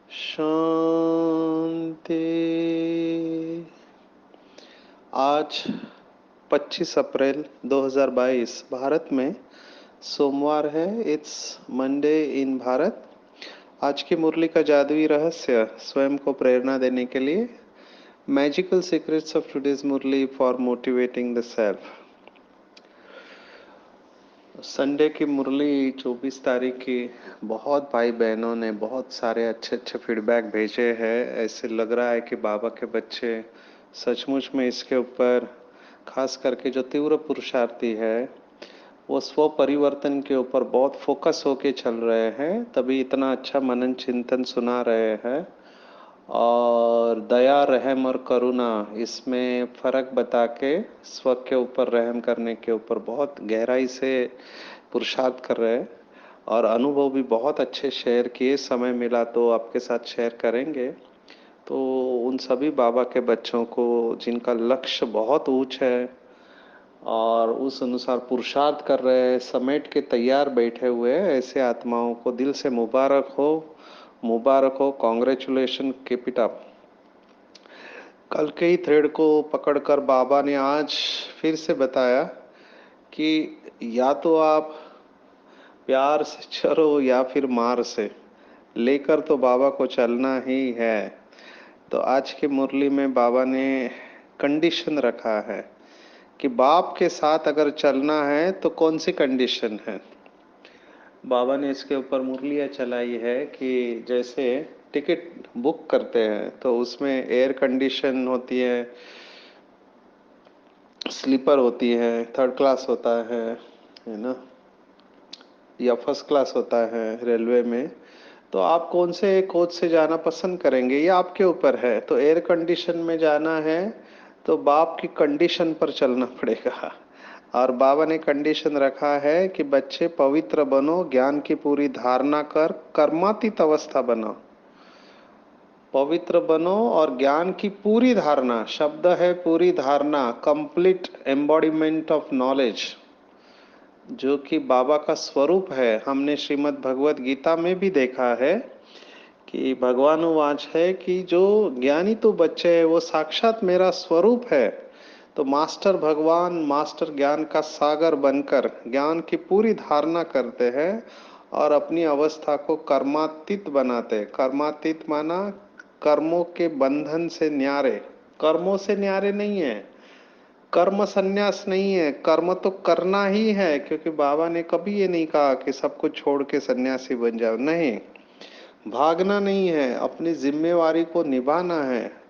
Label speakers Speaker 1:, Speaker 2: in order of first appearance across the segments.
Speaker 1: शांति। आज 25 अप्रैल 2022 भारत में सोमवार है। इट्स मंडे इन भारत। आज की मुरली का जादुई रहस्य स्वयं को प्रेरणा देने के लिए magical secrets of today's Murli for motivating the self. Sunday की मुरली 24 तारीख की बहुत भाई बहनों ने बहुत सारे अच्छे अच्छे फीडबैक भेजे हैं। ऐसे लग रहा है कि बाबा के बच्चे सचमुच में इसके ऊपर, खास करके जो तीव्र पुरुषार्थी है, वो स्व परिवर्तन के ऊपर बहुत फोकस होके चल रहे हैं, तभी इतना अच्छा मनन चिंतन सुना रहे हैं। और दया, रहम और करुणा, इसमें फ़र्क बता के स्व के ऊपर रहम करने के ऊपर बहुत गहराई से पुरुषार्थ कर रहे हैं। और अनुभव भी बहुत अच्छे शेयर किए। समय मिला तो आपके साथ शेयर करेंगे। तो उन सभी बाबा के बच्चों को जिनका लक्ष्य बहुत ऊंच है और उस अनुसार पुरुषार्थ कर रहे हैं, समेट के तैयार बैठे हुए हैं, ऐसे आत्माओं को दिल से मुबारक हो, मुबारक हो। Congratulation, keep it up. कल के ही थ्रेड को पकड़कर बाबा ने आज फिर से बताया कि या तो आप प्यार से चलो या फिर मार से, लेकर तो बाबा को चलना ही है। तो आज की मुरली में बाबा ने कंडीशन रखा है कि बाप के साथ अगर चलना है तो कौन सी कंडीशन है। बाबा ने इसके ऊपर मुरलियाँ चलाई है कि जैसे टिकट बुक करते हैं तो उसमें एयर कंडीशन होती है, स्लीपर होती है, थर्ड क्लास होता है ना, या फर्स्ट क्लास होता है रेलवे में। तो आप कौन से कोच से जाना पसंद करेंगे, ये आपके ऊपर है। तो एयर कंडीशन में जाना है तो बाप की कंडीशन पर चलना पड़ेगा। और बाबा ने कंडीशन रखा है कि बच्चे पवित्र बनो, ज्ञान की पूरी धारणा कर कर्मातीत अवस्था बनो। पवित्र बनो और ज्ञान की पूरी धारणा, शब्द है पूरी धारणा, कंप्लीट एम्बॉडीमेंट ऑफ नॉलेज, जो कि बाबा का स्वरूप है। हमने श्रीमद् भगवत गीता में भी देखा है कि भगवान वाच है कि जो ज्ञानी तो बच्चे है वो साक्षात मेरा स्वरूप है। तो मास्टर भगवान, मास्टर ज्ञान का सागर बनकर ज्ञान की पूरी धारणा करते हैं और अपनी अवस्था को कर्मातीत बनाते हैं। कर्मातीत माना कर्मों के बंधन से न्यारे। कर्मों से न्यारे नहीं है, कर्म संन्यास नहीं है। कर्म तो करना ही है, क्योंकि बाबा ने कभी ये नहीं कहा कि सब कुछ छोड़ के सन्यासी बन जाओ। नहीं, भागना नहीं है, अपनी जिम्मेवारी को निभाना है।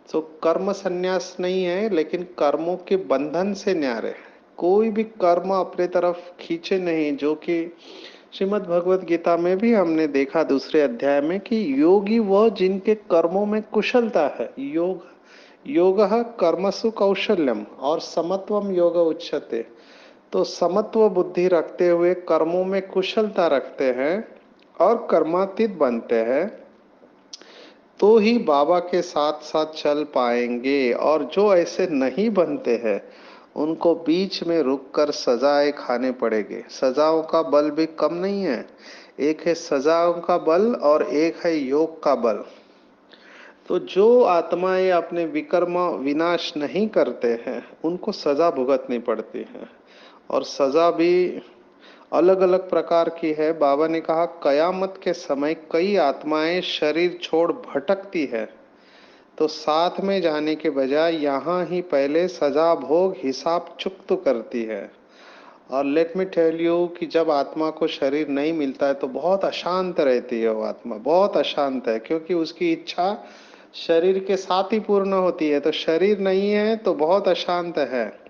Speaker 1: तो कर्म संन्यास नहीं है, लेकिन कर्मों के बंधन से न्यारे। कोई भी कर्म अपने तरफ खींचे नहीं, जो कि श्रीमद् भगवत गीता में भी हमने देखा दूसरे अध्याय में कि योगी वह जिनके कर्मों में कुशलता है। योग योगः कर्मसु कौशल्यम और समत्वम योग उच्यते। तो समत्व बुद्धि रखते हुए कर्मों में कुशलता रखते हैं और कर्मातीत बनते हैं, तो ही बाबा के साथ साथ चल पाएंगे। और जो ऐसे नहीं बनते हैं उनको बीच में रुककर सजाएं खाने पड़ेंगे। सजाओं का बल भी कम नहीं है। एक है सजाओं का बल और एक है योग का बल। तो जो आत्माएं अपने विकर्म विनाश नहीं करते हैं उनको सजा भुगतनी पड़ती है। और सजा भी अलग अलग प्रकार की है। बाबा ने कहा कयामत के समय कई आत्माएं शरीर छोड़ भटकती है, तो साथ में जाने के बजाय यहाँ ही पहले सजा भोग हिसाब चुकत करती है। और लेट मी टेल यू कि जब आत्मा को शरीर नहीं मिलता है तो बहुत अशांत रहती है। वो आत्मा बहुत अशांत है, क्योंकि उसकी इच्छा शरीर के साथ ही पूर्ण होती है। तो शरीर नहीं है तो बहुत अशांत है।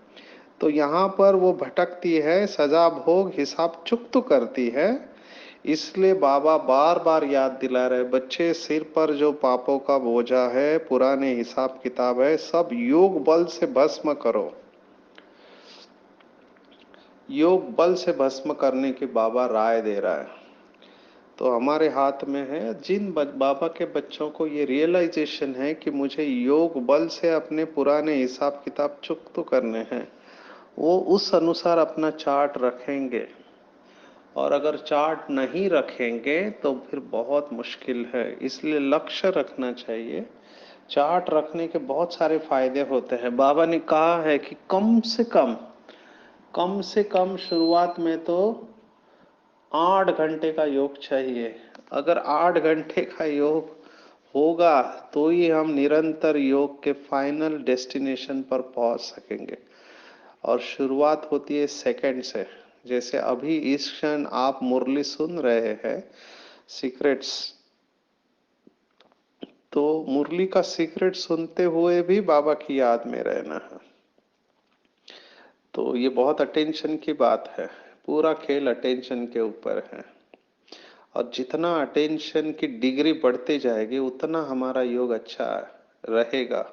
Speaker 1: तो यहाँ पर वो भटकती है, सजा भोग हिसाब चुकत करती है। इसलिए बाबा बार बार याद दिला रहे, बच्चे सिर पर जो पापों का बोझा है, पुराने हिसाब किताब है, सब योग बल से भस्म करो। योग बल से भस्म करने की बाबा राय दे रहा है। तो हमारे हाथ में है। जिन बाबा के बच्चों को ये रियलाइजेशन है कि मुझे योग बल से अपने पुराने हिसाब किताब चुक तो करने हैं, वो उस अनुसार अपना चार्ट रखेंगे। और अगर चार्ट नहीं रखेंगे तो फिर बहुत मुश्किल है। इसलिए लक्ष्य रखना चाहिए। चार्ट रखने के बहुत सारे फायदे होते हैं। बाबा ने कहा है कि कम से कम शुरुआत में तो 8 घंटे का योग चाहिए। अगर 8 घंटे का योग होगा तो ही हम निरंतर योग के फाइनल डेस्टिनेशन पर पहुंच सकेंगे। और शुरुआत होती है सेकंड से। जैसे अभी इस क्षण आप मुरली सुन रहे हैं, सीक्रेट्स, तो मुरली का सीक्रेट सुनते हुए भी बाबा की याद में रहना है। तो ये बहुत अटेंशन की बात है। पूरा खेल अटेंशन के ऊपर है। और जितना अटेंशन की डिग्री बढ़ती जाएगी उतना हमारा योग अच्छा रहेगा।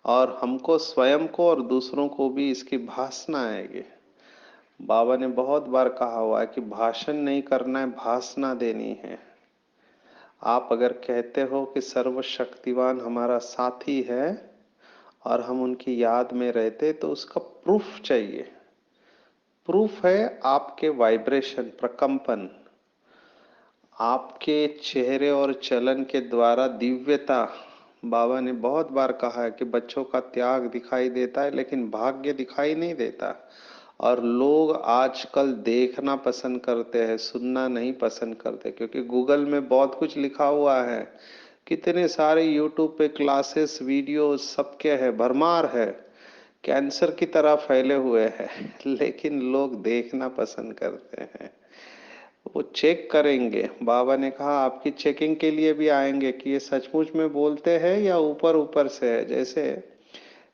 Speaker 1: और हमको स्वयं को और दूसरों को भी इसकी भासना आएगी। बाबा ने बहुत बार कहा हुआ है कि भाषण नहीं करना है, भासना देनी है। आप अगर कहते हो कि सर्वशक्तिवान हमारा साथी है और हम उनकी याद में रहते, तो उसका प्रूफ चाहिए। प्रूफ है आपके वाइब्रेशन, प्रकंपन, आपके चेहरे और चलन के द्वारा दिव्यता। बाबा ने बहुत बार कहा है कि बच्चों का त्याग दिखाई देता है लेकिन भाग्य दिखाई नहीं देता। और लोग आजकल देखना पसंद करते हैं, सुनना नहीं पसंद करते, क्योंकि गूगल में बहुत कुछ लिखा हुआ है। कितने सारे यूट्यूब पे क्लासेस, वीडियोस सबके है, भरमार है, कैंसर की तरह फैले हुए हैं। लेकिन लोग देखना पसंद करते हैं। वो चेक करेंगे। बाबा ने कहा आपकी चेकिंग के लिए भी आएंगे कि ये सचमुच में बोलते हैं या ऊपर ऊपर से है। जैसे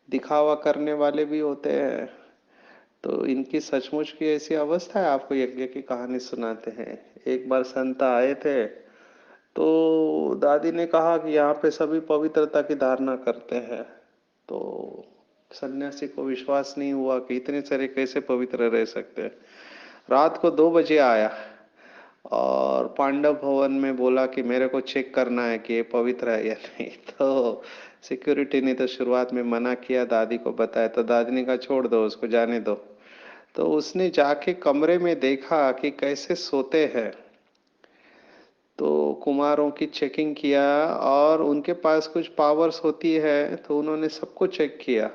Speaker 1: दिखावा करने वाले भी होते हैं। तो इनकी सचमुच की ऐसी अवस्था है। आपको यज्ञ की कहानी सुनाते हैं। एक बार संत आए थे, तो दादी ने कहा कि यहाँ पे सभी पवित्रता की धारणा करते हैं। तो सन्यासी को विश्वास नहीं हुआ कि इतने सारे कैसे पवित्र रह सकते हैं। रात को 2 बजे आया और पांडव भवन में बोला कि मेरे को चेक करना है कि ये पवित्र है या नहीं। तो सिक्योरिटी ने तो शुरुआत में मना किया, दादी को बताया, तो दादी ने कहा छोड़ दो उसको, जाने दो। तो उसने जाके कमरे में देखा कि कैसे सोते हैं। तो कुमारों की चेकिंग किया और उनके पास कुछ पावर्स होती है, तो उन्होंने सबको चेक किया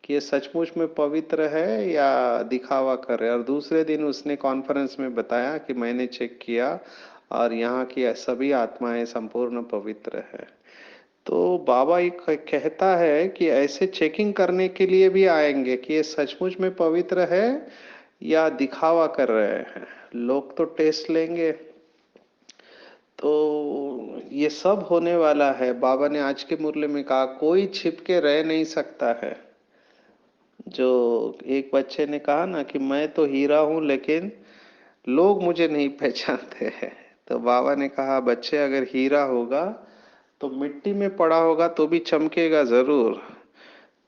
Speaker 1: कि ये सचमुच में पवित्र है या दिखावा कर रहे। और दूसरे दिन उसने कॉन्फ्रेंस में बताया कि मैंने चेक किया और यहाँ की सभी आत्माएं संपूर्ण पवित्र है। तो बाबा ये कहता है कि ऐसे चेकिंग करने के लिए भी आएंगे कि ये सचमुच में पवित्र है या दिखावा कर रहे हैं। लोग तो टेस्ट लेंगे। तो ये सब होने वाला है। बाबा ने आज के मुरली में कहा कोई छिप के रह नहीं सकता है। जो एक बच्चे ने कहा ना कि मैं तो हीरा हूं लेकिन लोग मुझे नहीं पहचानते हैं। तो बाबा ने कहा बच्चे, अगर हीरा होगा तो मिट्टी में पड़ा होगा तो भी चमकेगा जरूर।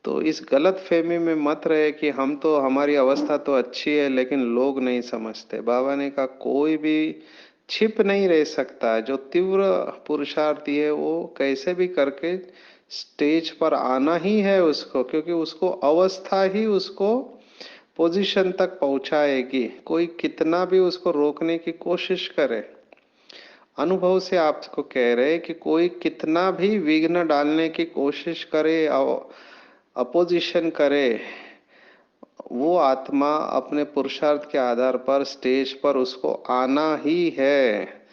Speaker 1: तो इस गलत फहमी में मत रहे कि हम तो, हमारी अवस्था तो अच्छी है लेकिन लोग नहीं समझते। बाबा ने कहा कोई भी छिप नहीं रह सकता। जो तीव्र पुरुषार्थी है वो कैसे भी करके स्टेज पर आना ही है उसको, क्योंकि उसको अवस्था ही उसको पोजीशन तक पहुंचाएगी। कोई कितना भी उसको रोकने की कोशिश करे, अनुभव से आपको कह रहे कि कोई कितना भी विघ्न डालने की कोशिश करे, अपोजिशन करे, वो आत्मा अपने पुरुषार्थ के आधार पर स्टेज पर उसको आना ही है।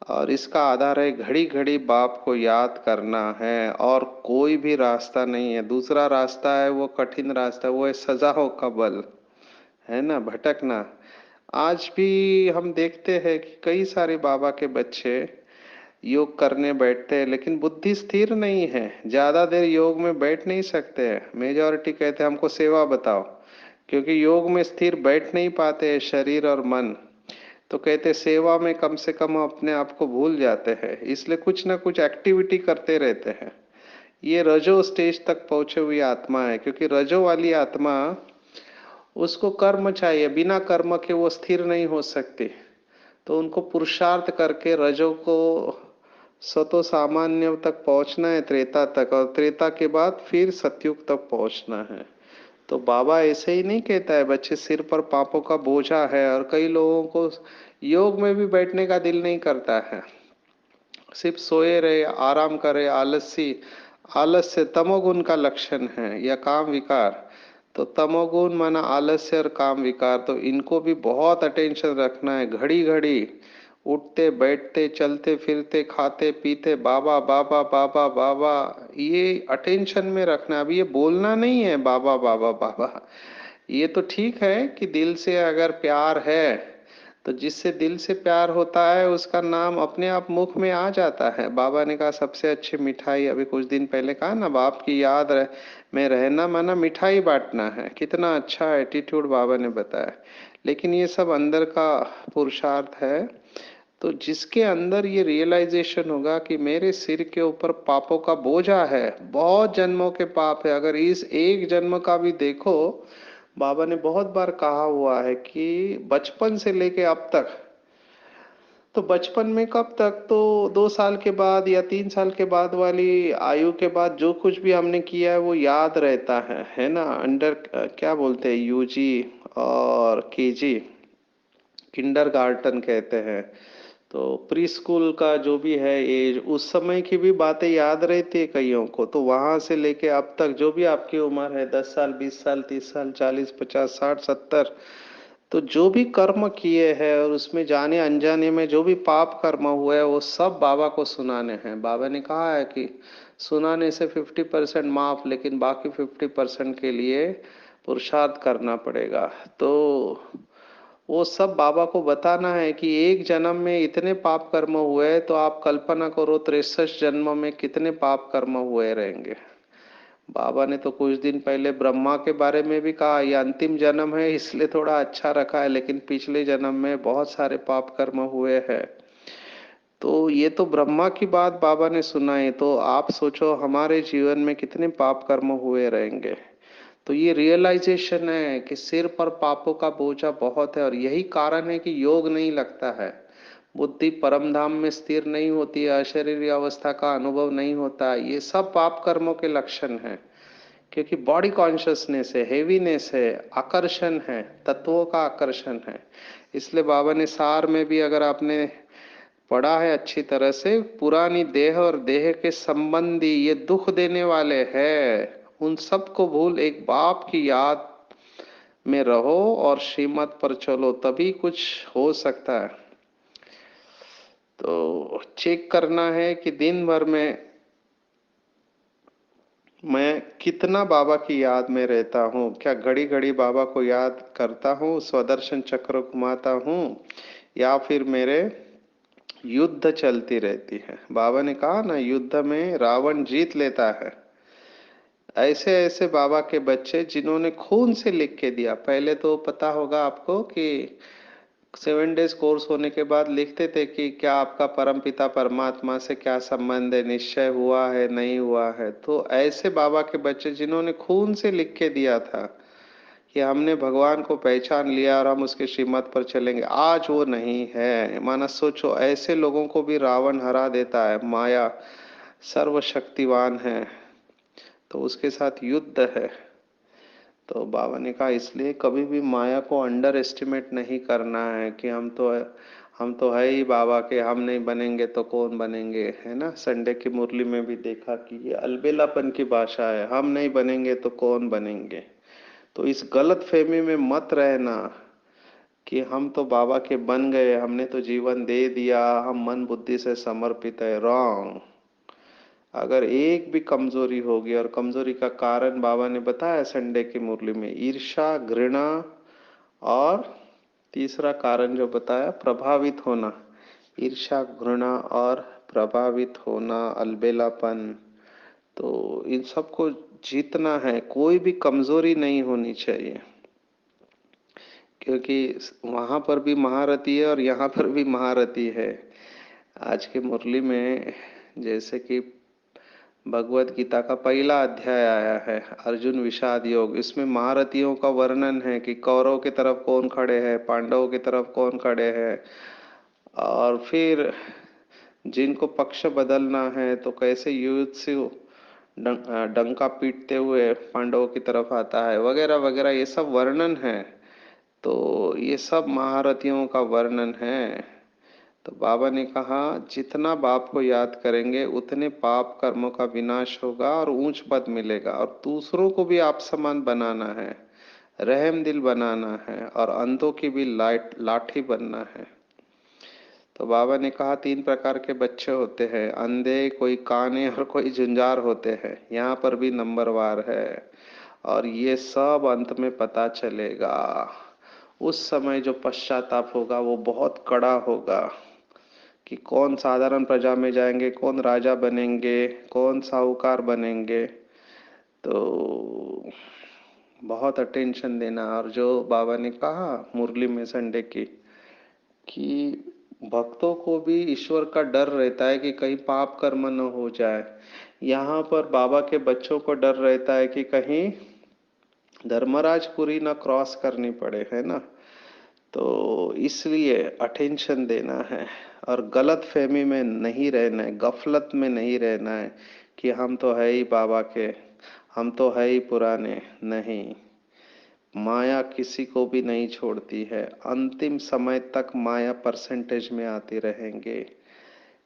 Speaker 1: और इसका आधार है घड़ी घड़ी बाप को याद करना है, और कोई भी रास्ता नहीं है। दूसरा रास्ता है वो कठिन रास्ता, वो है सजाओं का बल, है ना, भटकना। आज भी हम देखते हैं कि कई सारे बाबा के बच्चे योग करने बैठते हैं लेकिन बुद्धि स्थिर नहीं है, ज्यादा देर योग में बैठ नहीं सकते हैं। मेजॉरिटी कहते हैं हमको सेवा बताओ, क्योंकि योग में स्थिर बैठ नहीं पाते हैं शरीर और मन। तो कहते सेवा में कम से कम अपने आप को भूल जाते हैं, इसलिए कुछ ना कुछ एक्टिविटी करते रहते हैं। ये रजो स्टेज तक पहुंचे हुई आत्मा है, क्योंकि रजो वाली आत्मा उसको कर्म चाहिए, बिना कर्म के वो स्थिर नहीं हो सकती। तो उनको पुरुषार्थ करके रजो को सतो सामान्य तक पहुंचना है, त्रेता तक, और त्रेता के बाद फिर सतयुग तक पहुंचना है। तो बाबा ऐसे ही नहीं कहता है बच्चे सिर पर पापों का बोझा है, और कई लोगों को योग में भी बैठने का दिल नहीं करता है, सिर्फ सोए रहे, आराम करे, आलसी। आलस्य तमोगुण का लक्षण है, या काम विकार। तो तमोगुण माना आलस्य और काम विकार, तो इनको भी बहुत अटेंशन रखना है। घड़ी घड़ी उठते बैठते चलते फिरते खाते पीते बाबा बाबा बाबा बाबा, ये अटेंशन में रखना। अब ये बोलना नहीं है बाबा बाबा बाबा, ये तो ठीक है कि दिल से अगर प्यार है तो जिससे दिल से प्यार होता है उसका नाम अपने आप मुख में आ जाता है। बाबा ने कहा सबसे अच्छी मिठाई, अभी कुछ दिन पहले कहा ना, बाप की याद में रहना माना मिठाई बांटना है। कितना अच्छा एटीट्यूड बाबा ने बताया। लेकिन ये सब अंदर का पुरुषार्थ है। तो जिसके अंदर ये रियलाइजेशन होगा कि मेरे सिर के ऊपर पापों का बोझा है, बहुत जन्मों के पाप है, अगर इस एक जन्म का भी देखो, बाबा ने बहुत बार कहा हुआ है कि बचपन से लेके अब तक, तो बचपन में कब तक, तो 2 साल के बाद या 3 साल के बाद वाली आयु के बाद जो कुछ भी हमने किया है वो याद रहता है ना। अंडर क्या बोलते हैं, यूजी और केजी, किंडरगार्टन कहते हैं। तो प्री स्कूल का जो भी है एज, उस समय की भी बातें याद रहती है कईयों को। तो वहां से लेके अब तक जो भी आपकी उम्र है, 10 साल 20 साल 30 साल 40 50 60 70, तो जो भी कर्म किए हैं और उसमें जाने अनजाने में जो भी पाप कर्म हुए हैं वो सब बाबा को सुनाने हैं। बाबा ने कहा है कि सुनाने से 50% माफ, लेकिन बाकी 50% के लिए पुरुषार्थ करना पड़ेगा। तो वो सब बाबा को बताना है कि एक जन्म में इतने पाप कर्म हुए, तो आप कल्पना करो 63 जन्म में कितने पाप कर्म हुए रहेंगे। बाबा ने तो कुछ दिन पहले ब्रह्मा के बारे में भी कहा, यह अंतिम जन्म है इसलिए थोड़ा अच्छा रखा है, लेकिन पिछले जन्म में बहुत सारे पाप कर्म हुए हैं। तो ये तो ब्रह्मा की बात बाबा ने सुनाई, तो आप सोचो हमारे जीवन में कितने पाप कर्म हुए रहेंगे। तो ये रियलाइजेशन है कि सिर पर पापों का बोझा बहुत है, और यही कारण है कि योग नहीं लगता है, बुद्धि परम धाम में स्थिर नहीं होती है, अशरीरी अवस्था का अनुभव नहीं होता। ये सब पाप कर्मों के लक्षण हैं, क्योंकि बॉडी कॉन्शियसनेस है, हेवीनेस है, आकर्षण है, तत्वों का आकर्षण है। इसलिए बाबा ने सार में भी, अगर आपने पढ़ा है अच्छी तरह से, पुरानी देह और देह के संबंधी ये दुख देने वाले हैं, उन सबको भूल एक बाप की याद में रहो और श्रीमत पर चलो, तभी कुछ हो सकता है। तो चेक करना है कि दिन भर में मैं कितना बाबा की याद में रहता हूँ। क्या घड़ी घड़ी बाबा को याद करता हूँ, स्वदर्शन चक्र घुमाता हूँ, या फिर मेरे युद्ध चलती रहती है। बाबा ने कहा ना, युद्ध में रावण जीत लेता है। ऐसे ऐसे बाबा के बच्चे जिन्होंने खून से लिख के दिया। पहले तो पता होगा आपको कि 7 डेज कोर्स होने के बाद लिखते थे कि क्या आपका परम पिता परमात्मा से क्या संबंध है, निश्चय हुआ है नहीं हुआ है। तो ऐसे बाबा के बच्चे जिन्होंने खून से लिख के दिया था कि हमने भगवान को पहचान लिया और हम उसके श्रीमत पर चलेंगे, आज वो नहीं है। माना सोचो, ऐसे लोगों को भी रावण हरा देता है। माया सर्वशक्तिवान है, तो उसके साथ युद्ध है। तो बाबा ने कहा इसलिए कभी भी माया को अंडर एस्टिमेट नहीं करना है कि हम तो है ही बाबा के, हम नहीं बनेंगे तो कौन बनेंगे, है ना। संडे की मुरली में भी देखा कि ये अलबेलापन की भाषा है, हम नहीं बनेंगे तो कौन बनेंगे। तो इस गलत फहमी में मत रहना कि हम तो बाबा के बन गए, हमने तो जीवन दे दिया, हम मन बुद्धि से समर्पित है। रॉन्ग। अगर एक भी कमजोरी होगी, और कमजोरी का कारण बाबा ने बताया संडे की मुरली में, ईर्षा, घृणा, और तीसरा कारण जो बताया प्रभावित होना। ईर्षा, घृणा और प्रभावित होना, अलबेलापन। तो इन सबको जीतना है, कोई भी कमजोरी नहीं होनी चाहिए। क्योंकि वहां पर भी महारथी है और यहाँ पर भी महारथी है। आज के मुरली में जैसे कि भगवत गीता का पहला अध्याय आया है, अर्जुन विषाद योग। इसमें महारथियों का वर्णन है कि कौरव की तरफ कौन खड़े हैं, पांडवों की तरफ कौन खड़े हैं, और फिर जिनको पक्ष बदलना है तो कैसे युयुत्सु डंका पीटते हुए पांडवों की तरफ आता है, वगैरह वगैरह, ये सब वर्णन है। तो ये सब महारथियों का वर्णन है। तो बाबा ने कहा जितना बाप को याद करेंगे उतने पाप कर्मों का विनाश होगा और ऊंच पद मिलेगा, और दूसरों को भी आप समान बनाना है, रहम दिल बनाना है, और अंधों की भी लाठी बनना है। तो बाबा ने कहा 3 प्रकार के बच्चे होते हैं, अंधे, कोई काने और कोई झुंझार होते हैं। यहाँ पर भी नंबरवार है, और ये सब अंत में पता चलेगा। उस समय जो पश्चाताप होगा वो बहुत कड़ा होगा कि कौन साधारण प्रजा में जाएंगे, कौन राजा बनेंगे, कौन साहूकार बनेंगे। तो बहुत अटेंशन देना। और जो बाबा ने कहा मुरली में संडे की कि भक्तों को भी ईश्वर का डर रहता है कि कहीं पाप कर्म न हो जाए। यहाँ पर बाबा के बच्चों को डर रहता है कि कहीं धर्मराजपुरी न क्रॉस करनी पड़े, है ना। तो इसलिए अटेंशन देना है, और गलत फहमी में नहीं रहना है, गफलत में नहीं रहना है कि हम तो है ही बाबा के, हम तो है ही पुराने। नहीं, माया किसी को भी नहीं छोड़ती है, अंतिम समय तक माया परसेंटेज में आती रहेंगे।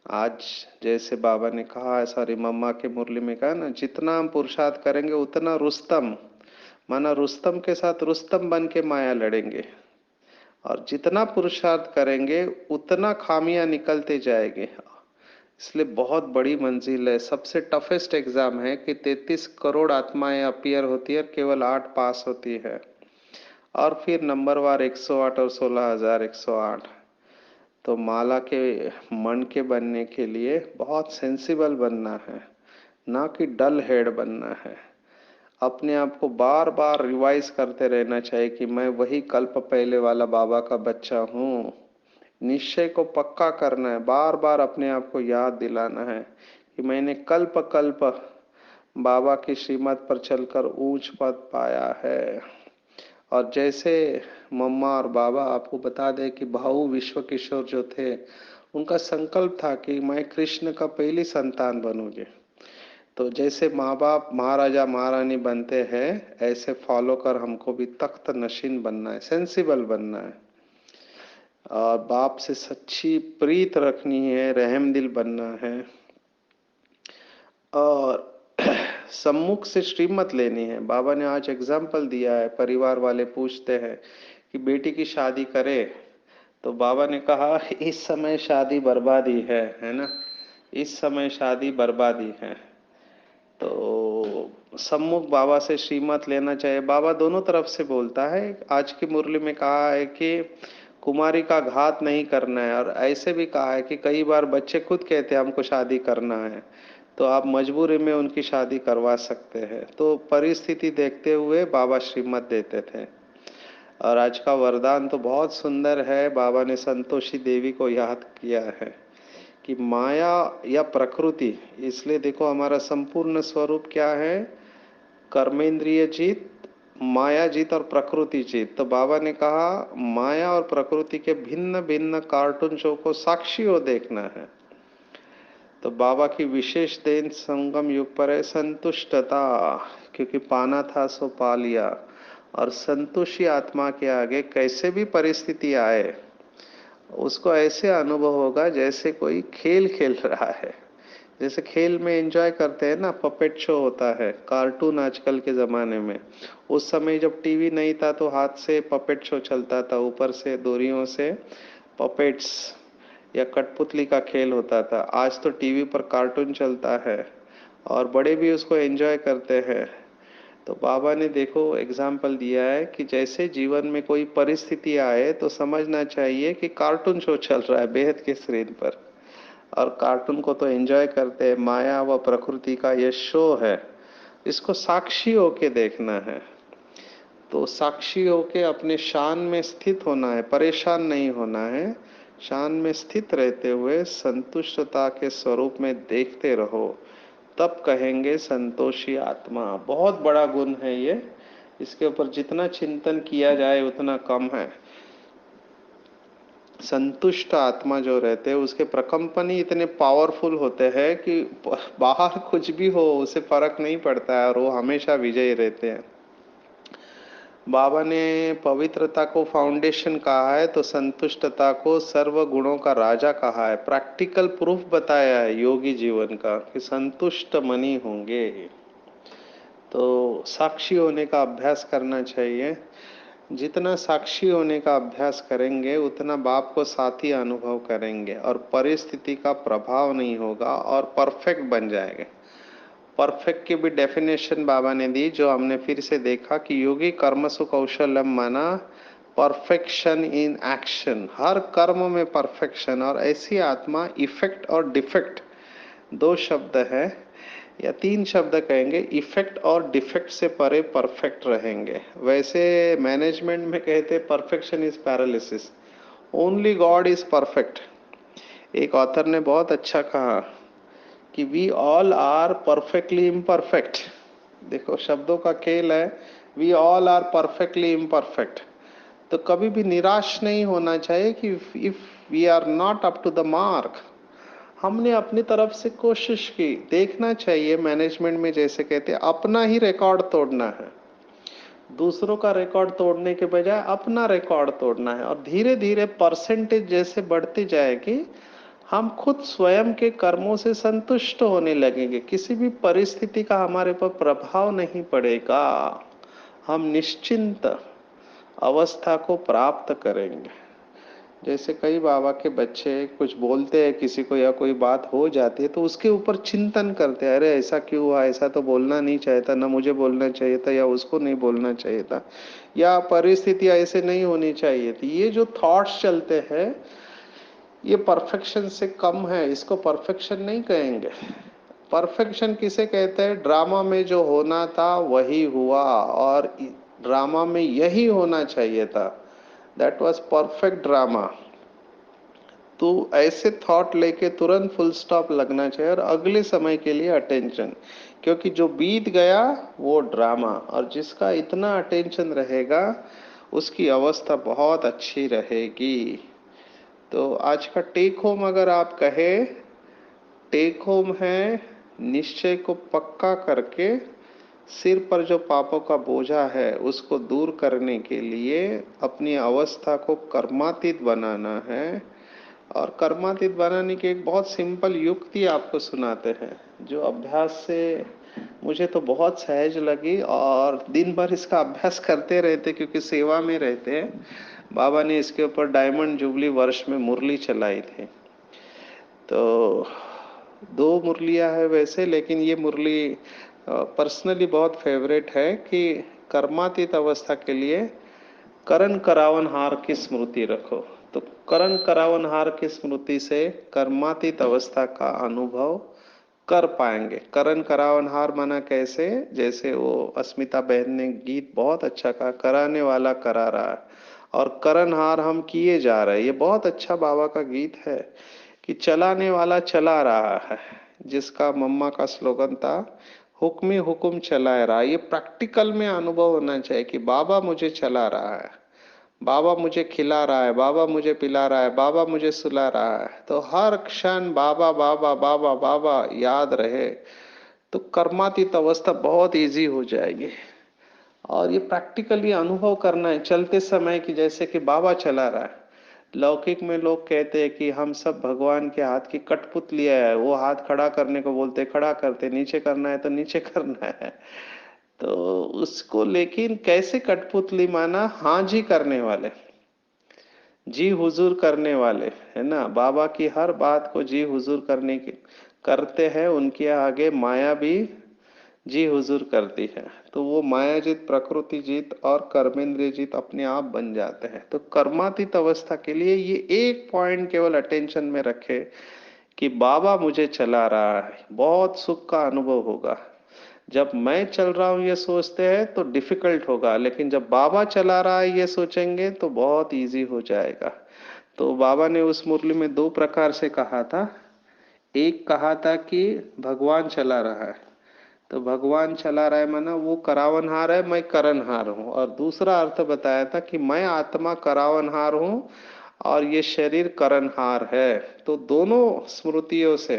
Speaker 1: आज जैसे बाबा ने कहा, सॉरी मम्मा के मुरली में कहा ना, जितना हम पुरुषार्थ करेंगे उतना रुस्तम, माना रुस्तम के साथ रुस्तम बन के माया लड़ेंगे, और जितना पुरुषार्थ करेंगे उतना खामियां निकलते जाएंगे। इसलिए बहुत बड़ी मंजिल है, सबसे टफेस्ट एग्जाम है कि 33 करोड़ आत्माएं अपीयर होती है, केवल 8 पास होती है, और फिर नंबरवार 108 और 16,108। तो माला के मन के बनने के लिए बहुत सेंसिबल बनना है, ना कि डल हेड बनना है। अपने आप को बार बार रिवाइज करते रहना चाहिए कि मैं वही कल्प पहले वाला बाबा का बच्चा हूँ। निश्चय को पक्का करना है, बार बार अपने आप को याद दिलाना है कि मैंने कल्प कल्प बाबा की श्रीमत पर चलकर ऊंच पद पाया है। और जैसे मम्मा और बाबा आपको बता दें कि भाऊ विश्व किशोर जो थे, उनका संकल्प था कि मैं कृष्ण का पहली संतान बनूंगी। तो जैसे माँ बाप महाराजा महारानी बनते हैं, ऐसे फॉलो कर हमको भी तख्त नशीन बनना है, सेंसिबल बनना है, और बाप से सच्ची प्रीत रखनी है, रहम दिल बनना है, और सम्मुख से श्रीमत लेनी है। बाबा ने आज एग्जाम्पल दिया है, परिवार वाले पूछते हैं कि बेटी की शादी करे, तो बाबा ने कहा इस समय शादी बर्बादी है ना, इस समय शादी बर्बादी है। तो सम्मुख बाबा से श्रीमत लेना चाहिए। बाबा दोनों तरफ से बोलता है, आज की मुरली में कहा है कि कुमारी का घात नहीं करना है, और ऐसे भी कहा है कि कई बार बच्चे खुद कहते हैं हमको शादी करना है, तो आप मजबूरी में उनकी शादी करवा सकते हैं। तो परिस्थिति देखते हुए बाबा श्रीमत देते थे। और आज का वरदान तो बहुत सुंदर है, बाबा ने संतोषी देवी को याद किया है कि माया या प्रकृति, इसलिए देखो हमारा संपूर्ण स्वरूप क्या है, कर्मेंद्रिय जीत, माया जीत और प्रकृति जीत। तो बाबा ने कहा माया और प्रकृति के भिन्न भिन्न कार्टून शो को साक्षियों देखना है। तो बाबा की विशेष देन संगम युग पर है संतुष्टता, क्योंकि पाना था सो पा लिया। और संतुष्टि आत्मा के आगे कैसे भी परिस्थिति आए, उसको ऐसे अनुभव होगा जैसे कोई खेल खेल रहा है। जैसे खेल में एंजॉय करते हैं ना, पपेट शो होता है, कार्टून आजकल के ज़माने में। उस समय जब टीवी नहीं था तो हाथ से पपेट शो चलता था, ऊपर से डोरियों से पपेट्स या कठपुतली का खेल होता था। आज तो टीवी पर कार्टून चलता है और बड़े भी उसको एंजॉय करते हैं। तो बाबा ने देखो एग्जाम्पल दिया है कि जैसे जीवन में कोई परिस्थिति आए तो समझना चाहिए कि कार्टून शो चल रहा है बेहद के स्क्रीन पर, और कार्टून को तो एंजॉय करते हैं। माया व प्रकृति का ये शो है, इसको साक्षी होके देखना है। तो साक्षी होके अपने शान में स्थित होना है, परेशान नहीं होना है। शान में स्थित रहते हुए संतुष्टता के स्वरूप में देखते रहो, तब कहेंगे संतोषी आत्मा। बहुत बड़ा गुण है ये, इसके ऊपर जितना चिंतन किया जाए उतना कम है। संतुष्ट आत्मा जो रहते हैं उसके प्रकंपन ही इतने पावरफुल होते हैं कि बाहर कुछ भी हो उसे फर्क नहीं पड़ता है और वो हमेशा विजयी रहते हैं। बाबा ने पवित्रता को फाउंडेशन कहा है तो संतुष्टता को सर्व गुणों का राजा कहा है। प्रैक्टिकल प्रूफ बताया है योगी जीवन का कि संतुष्ट मनी होंगे। तो साक्षी होने का अभ्यास करना चाहिए। जितना साक्षी होने का अभ्यास करेंगे उतना बाप को साथी अनुभव करेंगे और परिस्थिति का प्रभाव नहीं होगा और परफेक्ट बन जाएंगे। परफेक्ट की भी डेफिनेशन बाबा ने दी, जो हमने फिर से देखा कि योगी कर्मसु कौशलम माना परफेक्शन इन एक्शन, हर कर्म में परफेक्शन। और ऐसी आत्मा इफेक्ट और डिफेक्ट दो शब्द है या तीन शब्द कहेंगे, इफेक्ट और डिफेक्ट से परे परफेक्ट रहेंगे। वैसे मैनेजमेंट में कहते perfection is paralysis, only God is perfect. एक ऑथर ने बहुत अच्छा कहा कि we all are perfectly imperfect. देखो शब्दों का खेल है, we all are perfectly imperfect. तो कभी भी निराश नहीं होना चाहिए कि if we are not up to the mark. हमने अपनी तरफ से कोशिश की। देखना चाहिए मैनेजमेंट में जैसे कहते हैं अपना ही रिकॉर्ड तोड़ना है, दूसरों का रिकॉर्ड तोड़ने के बजाय अपना रिकॉर्ड तोड़ना है। और धीरे धीरे परसेंटेज जैसे बढ़ती जाएगी हम खुद स्वयं के कर्मों से संतुष्ट होने लगेंगे, किसी भी परिस्थिति का हमारे पर प्रभाव नहीं पड़ेगा। हम निश्चिंत अवस्था को प्राप्त करेंगे। जैसे कई बाबा के बच्चे कुछ बोलते हैं किसी को या कोई बात हो जाती है तो उसके ऊपर चिंतन करते हैं, अरे ऐसा क्यों हुआ, ऐसा तो बोलना नहीं चाहिए था, ना मुझे बोलना चाहिए था या उसको नहीं बोलना चाहिए था, या परिस्थिति ऐसे नहीं होनी चाहिए थी। ये जो थॉट्स चलते हैं ये परफेक्शन से कम है, इसको परफेक्शन नहीं कहेंगे। परफेक्शन किसे कहते हैं? ड्रामा में जो होना था वही हुआ और ड्रामा में यही होना चाहिए था, दैट वाज परफेक्ट ड्रामा। तो ऐसे थॉट लेके तुरंत फुल स्टॉप लगना चाहिए और अगले समय के लिए अटेंशन, क्योंकि जो बीत गया वो ड्रामा, और जिसका इतना अटेंशन रहेगा उसकी अवस्था बहुत अच्छी रहेगी। तो आज का टेक होम अगर आप कहे, टेक होम है निश्चय को पक्का करके सिर पर जो पापों का बोझा है उसको दूर करने के लिए अपनी अवस्था को कर्मातीत बनाना है। और कर्मातीत बनाने की एक बहुत सिंपल युक्ति आपको सुनाते हैं जो अभ्यास से मुझे तो बहुत सहज लगी और दिन भर इसका अभ्यास करते रहते क्योंकि सेवा में रहते हैं। बाबा ने इसके ऊपर डायमंड जुबली वर्ष में मुरली चलाई थी। तो दो मुरलियां है वैसे, लेकिन ये मुरली पर्सनली बहुत फेवरेट है कि कर्मातीत अवस्था के लिए करण करावन हार की स्मृति रखो। तो करण करावन हार की स्मृति से कर्मातीत अवस्था का अनुभव कर पाएंगे। करण करावन हार माना कैसे? जैसे वो अस्मिता बहन ने गीत बहुत अच्छा कहा, कराने वाला करा रहा है और करण हार हम किए जा रहे हैं। ये बहुत अच्छा बाबा का गीत है कि चलाने वाला चला रहा है, जिसका मम्मा का स्लोगन था हुक्म ही हुक्म चला रहा। ये प्रैक्टिकल में अनुभव होना चाहिए कि बाबा मुझे चला रहा है, बाबा मुझे खिला रहा है, बाबा मुझे पिला रहा है, बाबा मुझे सुला रहा है। तो हर क्षण बाबा बाबा बाबा बाबा याद रहे तो कर्मातीत अवस्था बहुत इजी हो जाएगी। और ये प्रैक्टिकली अनुभव करना है चलते समय कि जैसे कि बाबा चला रहा है। लौकिक में लोग कहते हैं कि हम सब भगवान के हाथ की कठपुतलियां है, वो हाथ खड़ा करने को बोलते खड़ा करते, नीचे करना है तो नीचे करना है। तो उसको लेकिन कैसे कठपुतली माना? हाँ जी करने वाले, जी हुजूर करने वाले, है ना। बाबा की हर बात को जी हुजूर करने की करते हैं, उनके आगे माया भी जी हुजूर करती है। तो वो माया जीत, प्रकृति जीत और कर्मेंद्रिय जीत अपने आप बन जाते हैं। तो कर्मातीत अवस्था के लिए ये एक पॉइंट केवल अटेंशन में रखे कि बाबा मुझे चला रहा है, बहुत सुख का अनुभव होगा। जब मैं चल रहा हूं ये सोचते हैं तो डिफिकल्ट होगा, लेकिन जब बाबा चला रहा है ये सोचेंगे तो बहुत इजी हो जाएगा। तो बाबा ने उस मुरली में दो प्रकार से कहा था। एक कहा था कि भगवान चला रहा है, तो भगवान चला रहा है माना वो करावनहार है, मैं करनहार हूँ। और दूसरा अर्थ बताया था कि मैं आत्मा करावनहार हूँ और ये शरीर करनहार है। तो दोनों स्मृतियों से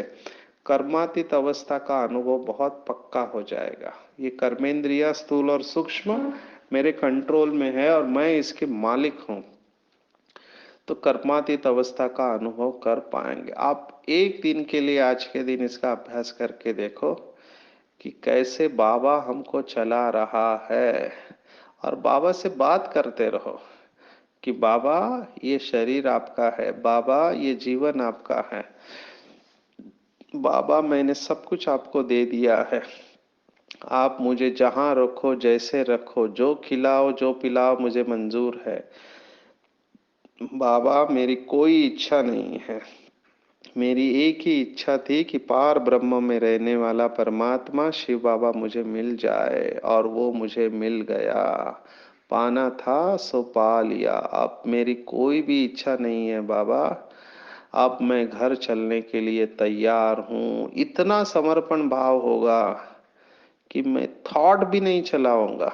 Speaker 1: कर्मातीत अवस्था का अनुभव बहुत पक्का हो जाएगा। ये कर्मेंद्रिया स्थूल और सूक्ष्म मेरे कंट्रोल में है और मैं इसके मालिक हूँ। तो कर्मातीत अवस्था का अनुभव कर पाएंगे आप। एक दिन के लिए आज के दिन इसका अभ्यास करके देखो कि कैसे बाबा हमको चला रहा है, और बाबा से बात करते रहो कि बाबा ये शरीर आपका है, बाबा ये जीवन आपका है, बाबा मैंने सब कुछ आपको दे दिया है, आप मुझे जहां रखो जैसे रखो, जो खिलाओ जो पिलाओ मुझे मंजूर है। बाबा मेरी कोई इच्छा नहीं है, मेरी एक ही इच्छा थी कि पार ब्रह्म में रहने वाला परमात्मा शिव बाबा मुझे मिल जाए, और वो मुझे मिल गया। पाना था सो पा लिया। अब मेरी कोई भी इच्छा नहीं है बाबा, अब मैं घर चलने के लिए तैयार हूँ। इतना समर्पण भाव होगा कि मैं थॉट भी नहीं चलाऊंगा,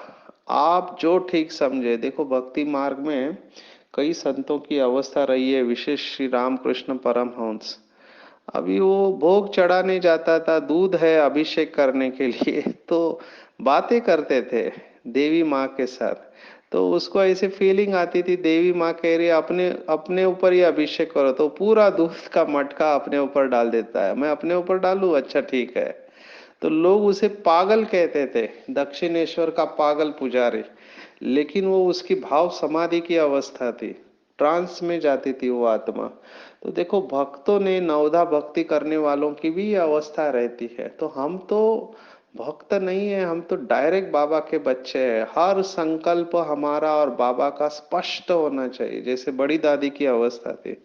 Speaker 1: आप जो ठीक समझे। देखो भक्ति मार्ग में कई संतों की अवस्था रही है, विशेष श्री रामकृष्ण परमहंस। अभी वो भोग चढ़ाने जाता था, दूध है अभिषेक करने के लिए, तो बातें करते थे देवी माँ के साथ। तो उसको ऐसे फीलिंग आती थी, देवी माँ कह रही है अपने अपने ऊपर ही अभिषेक करो, तो पूरा दूध का मटका अपने ऊपर डाल देता है। मैं अपने ऊपर डालूं, अच्छा ठीक है। तो लोग उसे पागल कहते थे, दक्षिणेश्वर का पागल पुजारी। लेकिन वो उसकी भाव समाधि की अवस्था थी, ट्रांस में जाती थी वो आत्मा। तो देखो भक्तों ने, नवधा भक्ति करने वालों की भी ये अवस्था रहती है। तो हम तो भक्त नहीं है, हम तो डायरेक्ट बाबा के बच्चे हैं। हर संकल्प हमारा और बाबा का स्पष्ट होना चाहिए। जैसे बड़ी दादी की अवस्था थी,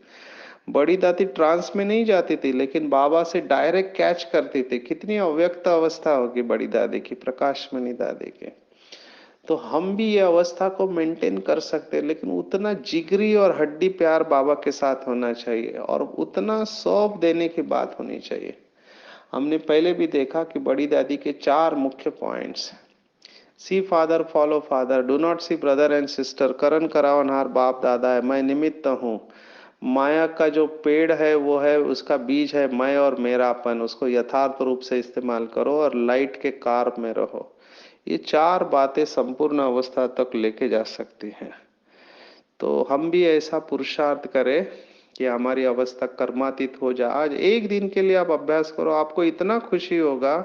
Speaker 1: बड़ी दादी ट्रांस में नहीं जाती थी, लेकिन बाबा से डायरेक्ट कैच करती थी। कितनी अव्यक्त अवस्था होगी बड़ी दादी की, प्रकाशमणि दादी की। तो हम भी ये अवस्था को मेंटेन कर सकते हैं, लेकिन उतना जिगरी और हड्डी प्यार बाबा के साथ होना चाहिए, और उतना सौंप देने की बात होनी चाहिए। हमने पहले भी देखा कि बड़ी दादी के चार मुख्य points: see father follow father, do not see brother and sister, करण करावनहार बाप दादा है, मैं निमित्त हूँ, माया का जो पेड़ है वो है, उसका बीज है मैं और मेरापन, उसको यथार्थ रूप से इस्तेमाल करो और लाइट के कार में रहो। ये चार बातें संपूर्ण अवस्था तक लेके जा सकती हैं। तो हम भी ऐसा पुरुषार्थ करें कि हमारी अवस्था कर्मातीत हो जाए। आज एक दिन के लिए आप अभ्यास करो, आपको इतना खुशी होगा,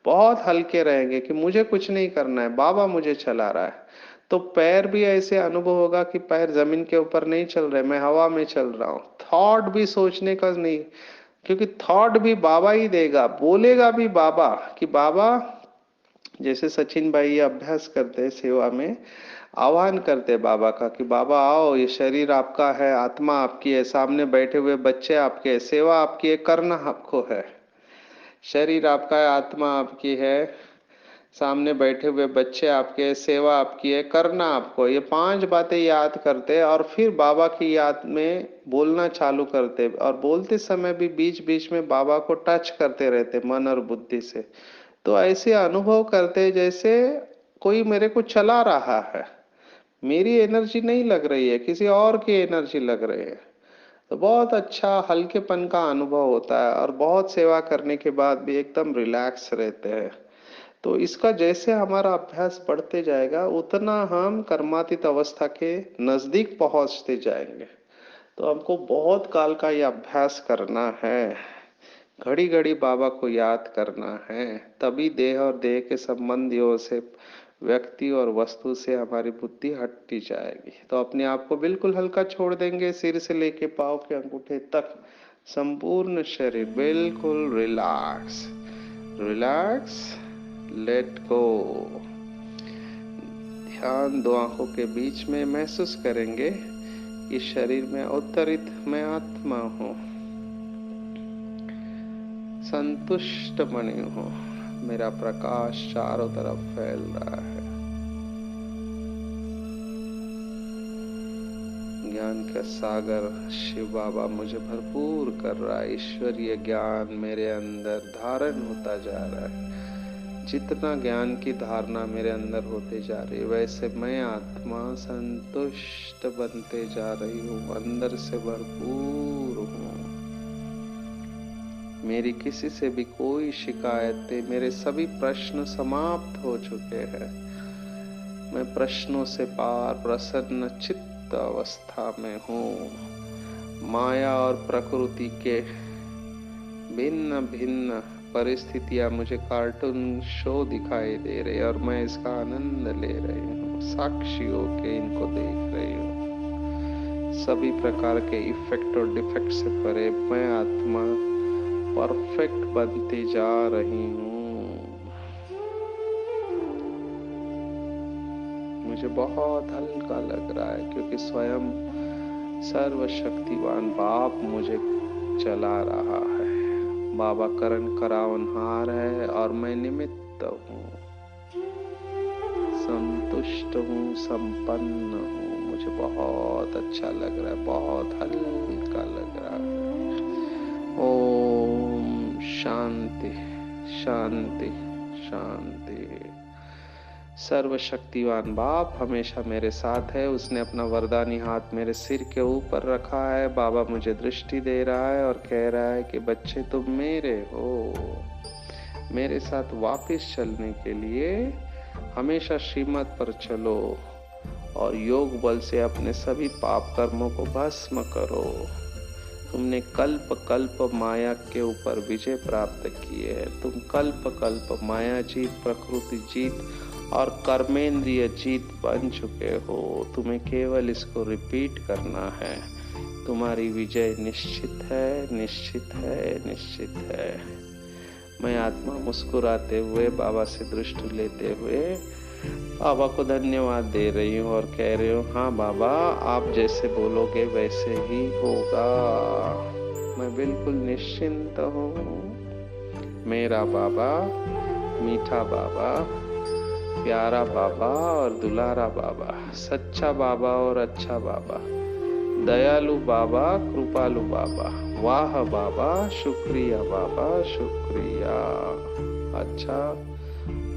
Speaker 1: बहुत हल्के रहेंगे कि मुझे कुछ नहीं करना है, बाबा मुझे चला रहा है। तो पैर भी ऐसे अनुभव होगा कि पैर जमीन के ऊपर नहीं चल रहे, मैं हवा में चल रहा हूँ। थॉट भी सोचने का नहीं, क्योंकि थॉट भी बाबा ही देगा, बोलेगा भी बाबा कि बाबा, जैसे सचिन भाई अभ्यास करते हैं सेवा में, आह्वान करते बाबा का कि बाबा आओ, ये शरीर आपका है, आत्मा आपकी है, सामने बैठे हुए बच्चे आपके हैं, सेवा आपकी है, करना आपको है। शरीर आपका है, आत्मा आपकी है, सामने बैठे हुए बच्चे आपके हैं, सेवा आपकी है, करना आपको। ये पांच बातें याद करते और फिर बाबा की याद में बोलना चालू करते, और बोलते समय भी बीच बीच में बाबा को टच करते रहते मन और बुद्धि से। तो ऐसे अनुभव करते जैसे कोई मेरे को चला रहा है, मेरी एनर्जी नहीं लग रही है, किसी और की एनर्जी लग रही है। तो बहुत अच्छा हल्केपन का अनुभव होता है, और बहुत सेवा करने के बाद भी एकदम रिलैक्स रहते हैं। तो इसका जैसे हमारा अभ्यास बढ़ते जाएगा, उतना हम कर्मातीत अवस्था के नजदीक पहुंचते जाएंगे। तो हमको बहुत काल का ये अभ्यास करना है, घड़ी घड़ी बाबा को याद करना है, तभी देह और देह के संबंधियों से, व्यक्ति और वस्तु से हमारी बुद्धि हटती जाएगी। तो अपने आप को बिल्कुल हल्का छोड़ देंगे, सिर से लेके पाँव के अंगूठे तक संपूर्ण शरीर बिल्कुल रिलैक्स। Relax, let go. ध्यान दो आंखों के बीच में महसूस करेंगे कि शरीर में अवतरित मैं आत्मा हूँ, संतुष्ट बनी हूँ, मेरा प्रकाश चारों तरफ फैल रहा है। ज्ञान का सागर शिव बाबा मुझे भरपूर कर रहा है। ईश्वरीय ज्ञान मेरे अंदर धारण होता जा रहा है। जितना ज्ञान की धारणा मेरे अंदर होते जा रही है, वैसे मैं आत्मा संतुष्ट बनते जा रही हूँ, अंदर से भरपूर हूँ। मेरी किसी से भी कोई शिकायतें, मेरे सभी प्रश्न समाप्त हो चुके हैं। मैं प्रश्नों से पार प्रसन्न चित्त अवस्था में हूँ। माया और प्रकृति के भिन्न भिन्न परिस्थितियां मुझे कार्टून शो दिखाई दे रही और मैं इसका आनंद ले रही हूँ, साक्षी होके इनको देख रही हूँ। सभी प्रकार के इफेक्ट और डिफेक्ट से परे मैं आत्मा परफेक्ट बनती जा रही हूँ। मुझे बहुत हल्का लग रहा है, क्योंकि स्वयं सर्वशक्तिवान बाप मुझे चला रहा है। बाबा करण करावनहार है और मैं निमित्त हूँ। संतुष्ट हूँ, संपन्न हूँ। मुझे बहुत अच्छा लग रहा है, बहुत हल्का लग रहा है। ओम शांति शांति शांति। सर्वशक्तिवान बाप हमेशा मेरे साथ है। उसने अपना वरदानी हाथ मेरे सिर के ऊपर रखा है। बाबा मुझे दृष्टि दे रहा है और कह रहा है कि बच्चे तुम मेरे हो। मेरे साथ वापस चलने के लिए हमेशा श्रीमत पर चलो और योग बल से अपने सभी पाप कर्मों को भस्म करो। तुमने कल्प कल्प माया के ऊपर विजय प्राप्त की है। तुम कल्प कल्प माया जीत, प्रकृति जीत और कर्मेंद्रिय जीत बन चुके हो। तुम्हें केवल इसको रिपीट करना है। तुम्हारी विजय निश्चित है, निश्चित है, निश्चित है। मैं आत्मा मुस्कुराते हुए बाबा से दृष्टि लेते हुए बाबा को धन्यवाद दे रही हूँ और कह रही हूँ, हाँ बाबा, आप जैसे बोलोगे वैसे ही होगा। मैं बिल्कुल निश्चिंत हूँ। मेरा बाबा, मीठा बाबा, प्यारा बाबा और दुलारा बाबा, सच्चा बाबा और अच्छा बाबा, दयालु बाबा, कृपालु बाबा, वाह बाबा, शुक्रिया बाबा, शुक्रिया। अच्छा,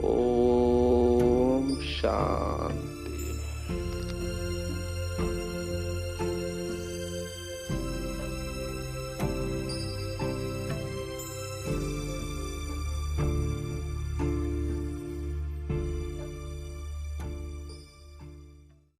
Speaker 1: ओम शांति।